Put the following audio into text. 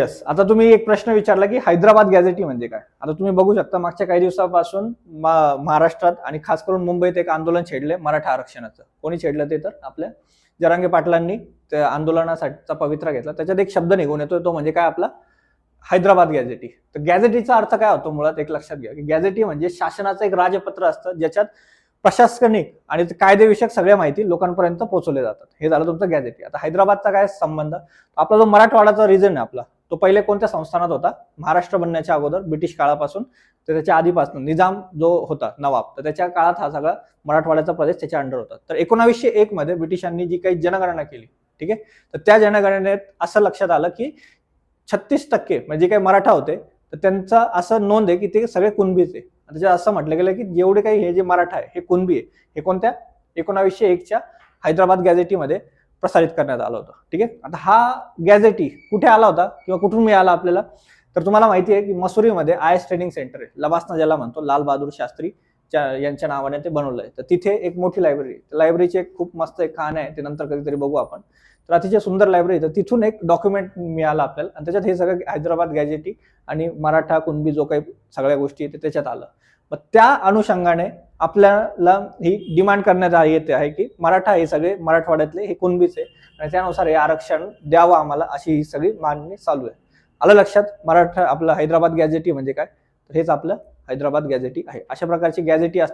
Yes, आता तुम्ही एक प्रश्न विचारला की हैदराबाद गॅझेटी म्हणजे काय. आता तुम्ही बघू शकता मागच्या काही दिवसापासून महाराष्ट्रात आणि खास करून मुंबईत एक आंदोलन छेडले मराठा आरक्षणाचं. कोणी छेडलं ते तर आपल्या जरांगे पाटलांनी त्या आंदोलनासाठीचा पवित्रा घेतला. त्याच्यात एक शब्द निघून येतोय तो म्हणजे काय आपला हैदराबाद गॅझेटी. तर गॅझेटीचा अर्थ काय होतो मुळात एक लक्षात घ्या की गॅझेटी म्हणजे शासनाचं एक राजपत्र असतं ज्याच्यात प्रशासनिक आणि कायदेविषयक सगळ्या माहिती लोकांपर्यंत पोहोचवल्या जातात. हे झालं तुमचं गॅझेटी. आता हैदराबादचा काय संबंध, आपला जो मराठवाडाचा रिजन आहे आपला तो पहिले कोणत्या संस्थानात होता, महाराष्ट्र बनण्याच्या अगोदर ब्रिटिश काळापासून तर त्याच्या आधीपासून निजाम जो होता नवाब, तर त्याच्या काळात हा सगळा मराठवाड्याचा प्रदेश त्याच्या अंडर होता. तर 1901 मध्ये ब्रिटिशांनी जी काही जनगणना केली, ठीक आहे, तर त्या जनगणनेत असं लक्षात आलं की 36% म्हणजे काही मराठा होते तर त्यांचा असं नोंद आहे की ते सगळे कुणबीच आहे. त्याच्यात असं म्हटलं गेलं की जेवढे काही हे जे मराठा आहे हे कुणबी आहे. हे कोणत्या 1901च्या हैदराबाद गॅझेटीमध्ये प्रसारित करण्यात आलं होतं. ठीक आहे. आता हा गॅझेटी कुठे आला होता किंवा कुठून मिळाला आपल्याला, तर तुम्हाला माहिती आहे की मसुरीमध्ये IS ट्रेनिंग सेंटर आहे, लबासना ज्याला म्हणतो, लाल बहादूर शास्त्री यांच्या नावाने ते बनवलंय. तर तिथे एक मोठी लायब्ररी, लायब्ररीची एक खूप मस्त एक कहाणी आहे, ते नंतर कधीतरी बघू आपण. तर अतिशय सुंदर लायब्ररी. तर तिथून एक डॉक्युमेंट मिळालं आपल्याला आणि त्याच्यात हे सगळं हैदराबाद गॅझेटी आणि मराठा कुणबी जो काही सगळ्या गोष्टी आहेत त्याच्यात आलं. मग त्या अनुषंगाने आपल्याला ही डिमांड करण्यात येते आहे की मराठा हे सगळे मराठवाड्यातले हे कुणबीच आहे आणि त्यानुसार हे आरक्षण द्यावं आम्हाला, अशी ही सगळी मागणी चालू आहे. आलं लक्षात. मराठा आपलं हैदराबाद गॅझेटी म्हणजे काय, तर हेच आपलं हैदराबाद गॅझेटी आहे. अशा प्रकारची गॅझेटी असतात